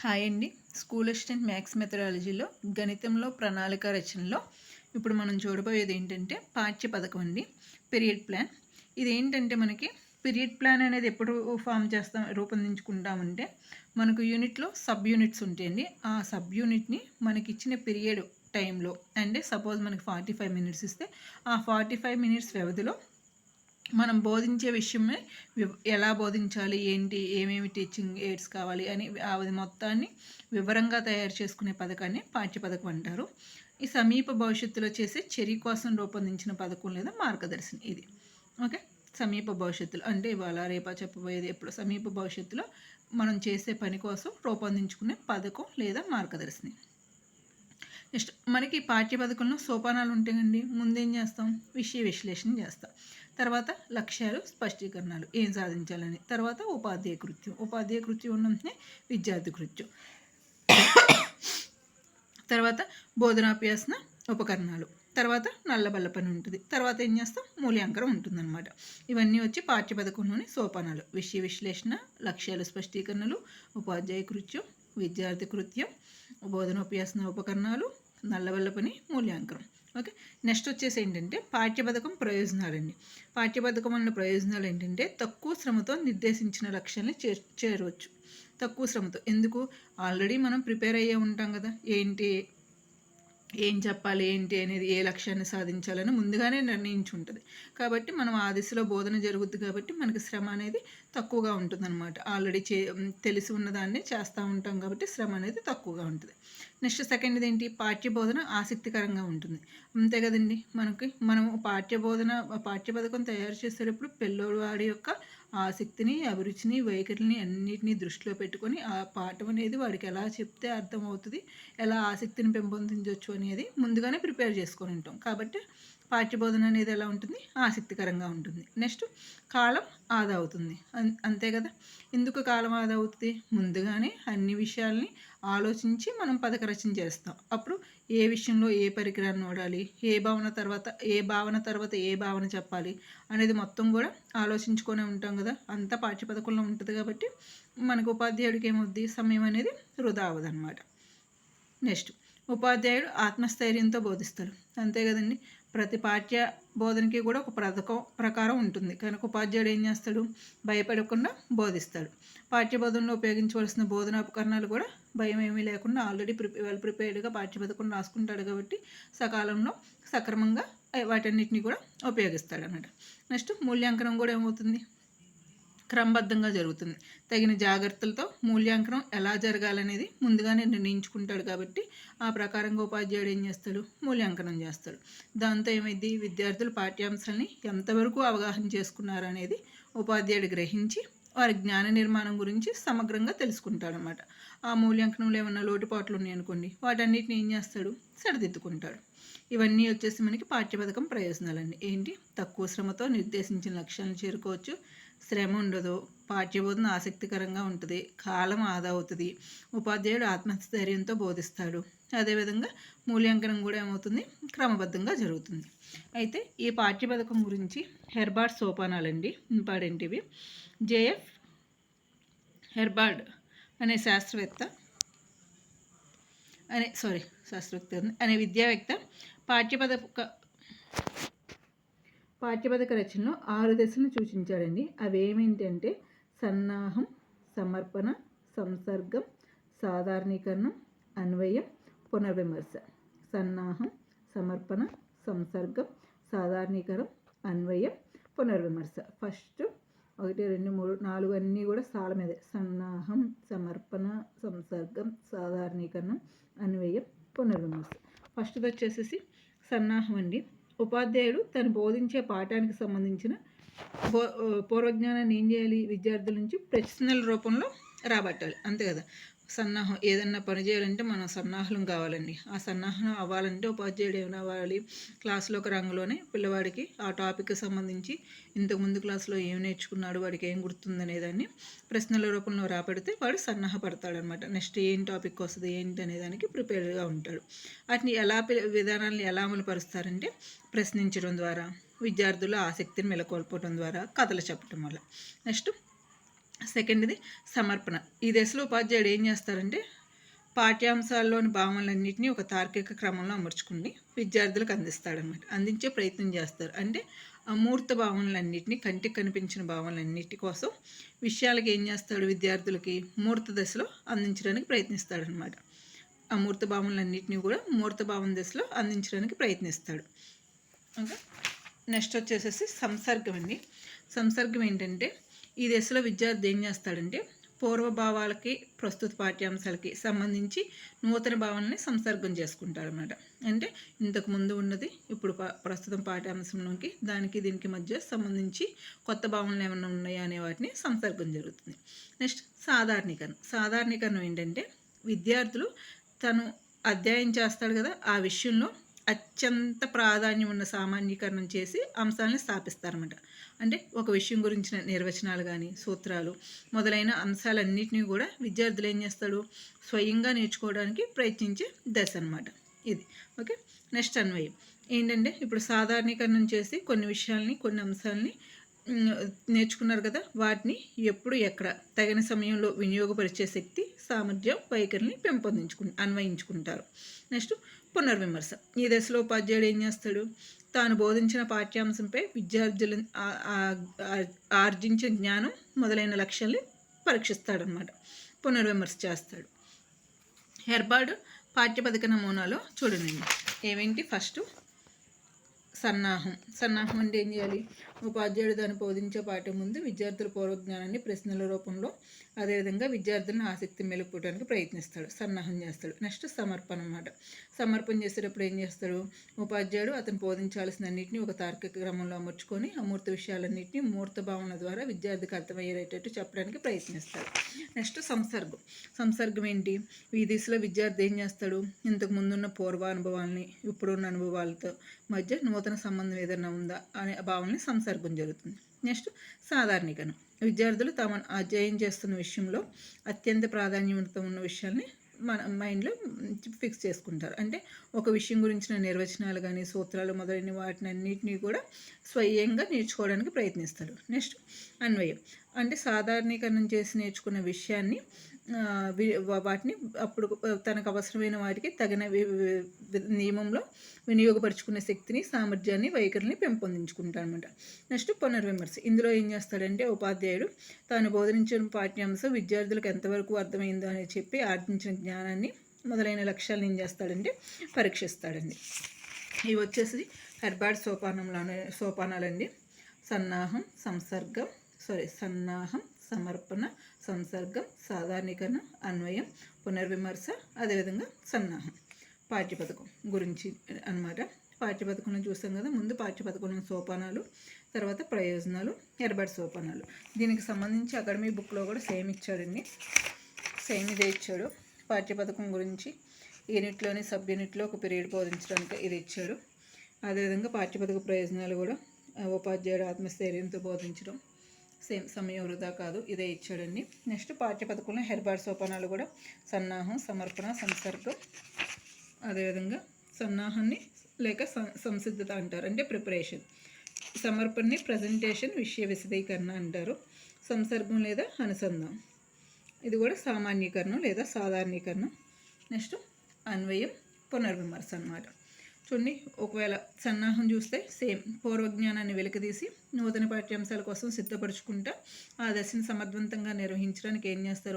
Hi అండి. School assistant maths మెథడాలజీలో గణితంలో ప్రణాళిక రచనలో ఇప్పుడు మనం చూడబోయేది ఏంటంటే పాఠ్య పథకం అండి. Period plan. ఇది ఏంటంటే మనకి పీరియడ్ ప్లాన్ అనేది ఎప్పుడు రూపొందించుకుంటామంటే మనకు యూనిట్లో సబ్ యూనిట్స్ ఉంటాయండి. ఆ సబ్ యూనిట్ని మనకి ఇచ్చిన పీరియడ్ టైంలో అంటే సపోజ్ మనకి 45 మినిట్స్ ఇస్తే ఆ 45 మినిట్స్ వ్యవధిలో మనం బోధించే విషయమే ఎలా బోధించాలి, ఏంటి, ఏమేమి టీచింగ్ ఎయిడ్స్ కావాలి అని అది మొత్తాన్ని వివరంగా తయారు చేసుకునే పథకాన్ని పాఠ్య పథకం అంటారు. ఈ సమీప భవిష్యత్తులో చేసే చర్య కోసం రూపొందించిన పథకం లేదా మార్గదర్శిని ఇది. ఓకే, సమీప భవిష్యత్తులో అంటే ఇవాళ రేపా చెప్పబోయేది ఎప్పుడు సమీప భవిష్యత్తులో మనం చేసే పని కోసం రూపొందించుకునే పథకం లేదా మార్గదర్శిని. నెక్స్ట్ మనకి పాఠ్య పథకంలో సోపానాలు ఉంటాయండి. ముందేం చేస్తాం, విషయ విశ్లేషణ చేస్తాం. తర్వాత లక్ష్యాలు, స్పష్టీకరణలు, ఏం సాధించాలని. తర్వాత ఉపాధ్యాయ కృత్యం ఉన్నంతనే విద్యార్థి కృత్యం. తర్వాత బోధనాభ్యాసన ఉపకరణాలు. తర్వాత నల్లబల్ల పని ఉంటుంది. తర్వాత ఏం చేస్తాం, మూల్యాంకనం ఉంటుందన్నమాట. ఇవన్నీ వచ్చి పాఠ్య పథకంలోని సోపానాలు. విషయ విశ్లేషణ, లక్ష్యాలు, స్పష్టీకరణలు, ఉపాధ్యాయ కృత్యం, విద్యార్థి కృత్యం, బోధనోపయాసన ఉపకరణాలు, నల్లబల్ల పని, మూల్యాంకనం. ఓకే, నెక్స్ట్ వచ్చేసి ఏంటంటే పాఠ్యపథకం ప్రయోజనాలండి. పాఠ్యపథకం అన్న ప్రయోజనాలు ఏంటంటే తక్కువ శ్రమతో నిర్దేశించిన లక్ష్యాన్ని చేరవచ్చు. తక్కువ శ్రమతో ఎందుకు, ఆల్రెడీ మనం ప్రిపేర్ అయ్యే ఉంటాం కదా, ఏం చెప్పాలి, ఏంటి అనేది, ఏ లక్ష్యాన్ని సాధించాలని ముందుగానే నిర్ణయించి ఉంటుంది. కాబట్టి మనం ఆ దిశలో బోధన జరుగుద్ది కాబట్టి మనకి శ్రమ అనేది తక్కువగా ఉంటుందన్నమాట. ఆల్రెడీ తెలిసి ఉన్నదాన్ని చేస్తూ ఉంటాం కాబట్టి శ్రమ అనేది తక్కువగా ఉంటుంది. నెక్స్ట్ సెకండ్ది ఏంటి, పాఠ్య బోధన ఆసక్తికరంగా ఉంటుంది. అంతే కదండి, మనం పాఠ్య పథకం తయారు చేసేటప్పుడు పిల్లవాడి యొక్క ఆసక్తిని, అభిరుచిని, వైఖరిని అన్నిటినీ దృష్టిలో పెట్టుకొని ఆ పాఠం అనేది వాడికి ఎలా చెప్తే అర్థమవుతుంది, ఎలా ఆసక్తిని పెంపొందించవచ్చు అనేది ముందుగానే ప్రిపేర్ చేసుకొని ఉంటాం. కాబట్టి పాఠ్యబోధన అనేది ఎలా ఉంటుంది, ఆసక్తికరంగా ఉంటుంది. నెక్స్ట్ కాలం ఆదా అవుతుంది. అంతే కదా, ఎందుకు కాలం ఆదా అవుతుంది, ముందుగానే అన్ని విషయాల్ని ఆలోచించి మనం పథక రచన చేస్తాం. అప్పుడు ఏ విషయంలో ఏ పరికరాన్ని వాడాలి, ఏ భావన తర్వాత ఏ భావన చెప్పాలి అనేది మొత్తం కూడా ఆలోచించుకొనే ఉంటాం కదా. అంతా పాఠ్యపథకంలో ఉంటుంది కాబట్టి మనకు ఉపాధ్యాయుడికి ఏమవుద్ది, సమయం అనేది వృధా అవ్వదన్నమాట. నెక్స్ట్ ఉపాధ్యాయుడు ఆత్మస్థైర్యంతో బోధిస్తాడు. అంతే కదండి, ప్రతి పాఠ్య బోధనకి కూడా ఒక పథకం ప్రకారం ఉంటుంది కనుక ఉపాధ్యాయుడు ఏం చేస్తాడు, భయపడకుండా బోధిస్తాడు. పాఠ్య బోధనలో ఉపయోగించవలసిన బోధనా ఉపకరణాలు కూడా భయం ఏమీ లేకుండా ఆల్రెడీ వెల్ ప్రిపేర్డ్గా పాఠ్య పథకం రాసుకుంటాడు కాబట్టి సకాలంలో సక్రమంగా వాటన్నిటిని కూడా ఉపయోగిస్తాడు అన్నమాట. నెక్స్ట్ మూల్యాంకనం కూడా ఏమవుతుంది, క్రమబద్ధంగా జరుగుతుంది. తగిన జాగ్రత్తలతో మూల్యాంకనం ఎలా జరగాలనేది ముందుగానే నిర్ణయించుకుంటాడు కాబట్టి ఆ ప్రకారంగా ఉపాధ్యాయుడు ఏం చేస్తాడు, మూల్యాంకనం చేస్తాడు. దాంతో ఏమైంది, విద్యార్థులు పాఠ్యాంశాలని ఎంతవరకు అవగాహన చేసుకున్నారు అనేది ఉపాధ్యాయుడు గ్రహించి వారి జ్ఞాన నిర్మాణం గురించి సమగ్రంగా తెలుసుకుంటాడనమాట. ఆ మూల్యాంకనంలో ఏమన్నా లోటుపాట్లు ఉన్నాయనుకోండి, వాటన్నిటిని ఏం చేస్తాడు, సరిదిద్దుకుంటాడు. ఇవన్నీ వచ్చేసి మనకి పాఠ్యపథకం ప్రయోజనాలండి. ఏంటి, తక్కువ శ్రమతో నిర్దేశించిన లక్ష్యాలను చేరుకోవచ్చు, శ్రమ ఉండదు, పాఠ్యబోధన ఆసక్తికరంగా ఉంటుంది, కాలం ఆదా అవుతుంది, ఉపాధ్యాయుడు ఆత్మస్థైర్యంతో బోధిస్తాడు, అదేవిధంగా మూల్యాంకనం కూడా ఏమవుతుంది, క్రమబద్ధంగా జరుగుతుంది. అయితే ఈ పాఠ్యపథకం గురించి హెర్బార్డ్ సోపానాలండి ఇంపార్టెంట్ ఇవి. జేఎఫ్ హెర్బార్డ్ అనే శాస్త్రవేత్త అనే విద్యావేత్త పాఠ్యపథక రచనలో 6 దశలను సూచించాడండి. అవి ఏమేంటంటే సన్నాహం, సమర్పణ, సంసర్గం, సాధారణీకరణం, అన్వయం, పునర్విమర్శ. సన్నాహం, సమర్పణ, సంసర్గం, సాధారణీకరణం, అన్వయం, పునర్విమర్శ. ఫస్ట్ 1, 2, 3, 4 అన్నీ కూడా సాల మీదే. సన్నాహం, సమర్పణ, సంసర్గం, సాధారణీకరణం, అన్వయం, పునర్విమర్శ. ఫస్ట్ది వచ్చేసేసి సన్నాహం అండి. ఉపాధ్యాయుడు తను బోధించే పాఠానికి సంబంధించిన పూర్వజ్ఞానాన్ని ఏం చేయాలి, విద్యార్థుల నుంచి ప్రశ్నల రూపంలో రాబట్టాలి. అంతే కదా, సన్నాహం ఏదన్నా పని చేయాలంటే మనం సన్నాహం కావాలండి. ఆ సన్నాహం అవ్వాలంటే ఉపాధ్యాయుడు ఏమైనా అవ్వాలి, క్లాసులో ఒక రంగులోనే పిల్లవాడికి ఆ టాపిక్కి సంబంధించి ఇంతకుముందు క్లాసులో ఏం నేర్చుకున్నాడు, వాడికి ఏం గుర్తుందనేదాన్ని ప్రశ్నల రూపంలో రాబడితే వాడు సన్నాహపడతాడనమాట. నెక్స్ట్ ఏం టాపిక్ వస్తుంది ఏంటి అనేదానికి ప్రిపేర్డ్గా ఉంటాడు. వాటిని విధానాలను ఎలా అమలుపరుస్తారంటే ప్రశ్నించడం ద్వారా, విద్యార్థుల ఆసక్తిని మెలకొల్పడం ద్వారా, కథలు చెప్పడం వల్ల. నెక్స్ట్ సెకండ్ది సమర్పణ. ఈ దశలో ఉపాధ్యాయుడు ఏం చేస్తారంటే పాఠ్యాంశాల్లోని భావనలన్నింటినీ ఒక తార్కిక క్రమంలో అమర్చుకుని విద్యార్థులకు అందిస్తాడనమాట. అందించే ప్రయత్నం చేస్తారు. అంటే అమూర్త భావనలన్నింటినీ, కంటికి కనిపించిన భావనలన్నిటి కోసం విషయాలకి ఏం చేస్తాడు, విద్యార్థులకి మూర్త దశలో అందించడానికి ప్రయత్నిస్తాడనమాట. అమూర్త భావనలన్నింటినీ కూడా మూర్త భావన దశలో అందించడానికి ప్రయత్నిస్తాడు. ఇంకా నెక్స్ట్ వచ్చేసేసి సంసర్గం అండి. సంసర్గం ఏంటంటే ఈ దశలో విద్యార్థి ఏం చేస్తాడంటే పూర్వభావాలకి ప్రస్తుత పాఠ్యాంశాలకి సంబంధించి నూతన భావనని సంసర్గం చేసుకుంటారు అన్నమాట. అంటే ఇంతకు ముందు ఉన్నది ఇప్పుడు ప్రస్తుతం పాఠ్యాంశంలోకి దానికి దీనికి మధ్య సంబంధించి కొత్త భావనలు ఏమైనా ఉన్నాయా అనే వాటిని సంసర్గం జరుగుతుంది. నెక్స్ట్ సాధారణీకరణ. సాధారణీకరణం ఏంటంటే విద్యార్థులు తను అధ్యయనం చేస్తాడు కదా, ఆ విషయంలో అత్యంత ప్రాధాన్యం ఉన్న సామాన్యీకరణం చేసి అంశాలను స్థాపిస్తారన్నమాట. అంటే ఒక విషయం గురించిన నిర్వచనాలు కానీ సూత్రాలు మొదలైన అంశాలన్నింటినీ కూడా విద్యార్థులు ఏం చేస్తాడు, స్వయంగా నేర్చుకోవడానికి ప్రయత్నించే దశ అనమాట ఇది. ఓకే. నెక్స్ట్ అన్వయం ఏంటంటే ఇప్పుడు సాధారణీకరణం చేసి కొన్ని విషయాల్ని కొన్ని అంశాలని నేర్చుకున్నారు కదా, వాటిని ఎప్పుడు ఎక్కడ తగిన సమయంలో వినియోగపరిచే శక్తి సామర్థ్యం వైఖరిని అన్వయించుకుంటారు. నెక్స్ట్ పునర్విమర్శ. ఈ దశలో ఉపాధ్యాయుడు ఏం చేస్తాడు, తాను బోధించిన పాఠ్యాంశంపై విద్యార్థులు ఆర్జించిన జ్ఞానం మొదలైన లక్ష్యాల్ని పరీక్షిస్తాడనమాట, పునర్విమర్శ చేస్తాడు. హెర్బార్డ్ పాఠ్యపథక నమూనాలో చూడండి ఏమేంటి. ఫస్ట్ సన్నాహం. సన్నాహం అంటే ఏం చేయాలి, ఉపాధ్యాయుడు దాన్ని బోధించే పాఠం ముందు విద్యార్థుల పూర్వజ్ఞానాన్ని ప్రశ్నల రూపంలో అదేవిధంగా విద్యార్థులను ఆసక్తి మెలుపుకోవడానికి ప్రయత్నిస్తాడు, సన్నాహం చేస్తాడు. నెక్స్ట్ సమర్పణ అన్నమాట. సమర్పణ చేసేటప్పుడు ఏం చేస్తాడు, ఉపాధ్యాయుడు అతను బోధించాల్సిన అన్నింటినీ ఒక తార్కిక క్రమంలో అమర్చుకొని అమూర్త విషయాలన్నింటినీ మూర్త భావన ద్వారా విద్యార్థికి అర్థమయ్యేటట్టు చెప్పడానికి ప్రయత్నిస్తాడు. నెక్స్ట్ సంసర్గం. సంసర్గం ఏంటి, ఈ దిశలో విద్యార్థి ఏం చేస్తాడు, ఇంతకు ముందున్న పూర్వానుభవాల్ని ఇప్పుడున్న అనుభవాలతో మధ్య నూతన సంబంధం ఏదైనా ఉందా అనే భావనని సంసర్గం జరుగుతుంది. నెక్స్ట్ సాధారణీకరణ. విద్యార్థులు తమ అధ్యయనం చేస్తున్న విషయంలో అత్యంత ప్రాధాన్యత ఉన్న విషయాల్ని మన మైండ్లో ఫిక్స్ చేసుకుంటారు. అంటే ఒక విషయం గురించిన నిర్వచనాలు కానీ సూత్రాలు మొదలైన వాటిని అన్నింటినీ కూడా స్వయంగా నేర్చుకోవడానికి ప్రయత్నిస్తాడు. నెక్స్ట్ అన్వయం. అంటే సాధారణీకరణం చేసి నేర్చుకున్న విషయాన్ని వాటిని అప్పుడు తనకు అవసరమైన వాటికి తగిన నియమంలో వినియోగపరుచుకునే శక్తిని సామర్థ్యాన్ని వైఖరిని పెంపొందించుకుంటాడనమాట. నెక్స్ట్ పునర్విమర్శ. ఇందులో ఏం చేస్తాడంటే ఉపాధ్యాయుడు తాను బోధించిన పాఠ్యాంశం విద్యార్థులకు ఎంతవరకు అర్థమైందో అని చెప్పి ఆర్జించిన జ్ఞానాన్ని మొదలైన లక్ష్యాలను ఏం చేస్తాడంటే పరీక్షిస్తాడండి. ఇవి వచ్చేసి హెర్బార్డ్ సోపానాలండి. సన్నాహం, సన్నాహం, సమర్పణ, సంసర్గం, సాధారణీకరణ, అన్వయం, పునర్విమర్శ, అదేవిధంగా సన్నాహం. పాఠ్యపథకం గురించి అన్నమాట. పాఠ్యపథకంలో చూసాం కదా, ముందు పాఠ్యపథకంలో సోపానాలు, తర్వాత ప్రయోజనాలు, హెర్బర్డ్ సోపానాలు. దీనికి సంబంధించి అకాడమీ బుక్లో కూడా సేమ్ ఇచ్చాడండి, సేమ్ ఇదే ఇచ్చాడు. పాఠ్యపథకం గురించి యూనిట్లోని సబ్ యూనిట్లో ఒక పీరియడ్ బోధించడానికి ఇది ఇచ్చాడు. అదేవిధంగా పాఠ్యపథక ప్రయోజనాలు కూడా ఉపాధ్యాయుడు ఆత్మస్థైర్యంతో బోధించడం, సేమ్ సమయం వృధా కాదు, ఇదే ఇచ్చాడండి. నెక్స్ట్ పాఠ్యపథకంలో హెర్బార్డ్ సోపానాలు కూడా సన్నాహం, సమర్పణ, సంసర్గం, అదేవిధంగా సన్నాహాన్ని లేక సంసిద్ధత అంటారు, అంటే ప్రిపరేషన్. సమర్పణని ప్రజెంటేషన్, విషయ విశదీకరణ అంటారు. సంసర్గం లేదా అనుసంధానం, ఇది కూడా సామాన్యీకరణం లేదా సాధారణీకరణం. నెక్స్ట్ అన్వయం, పునర్విమర్శ అన్నమాట. చూడండి, ఒకవేళ సన్నాహం చూస్తే సేమ్ పూర్వజ్ఞానాన్ని వెలికితీసి నూతన పాఠ్యాంశాల కోసం సిద్ధపరచుకుంటా ఆ దశను సమర్థవంతంగా నిర్వహించడానికి ఏం చేస్తారు,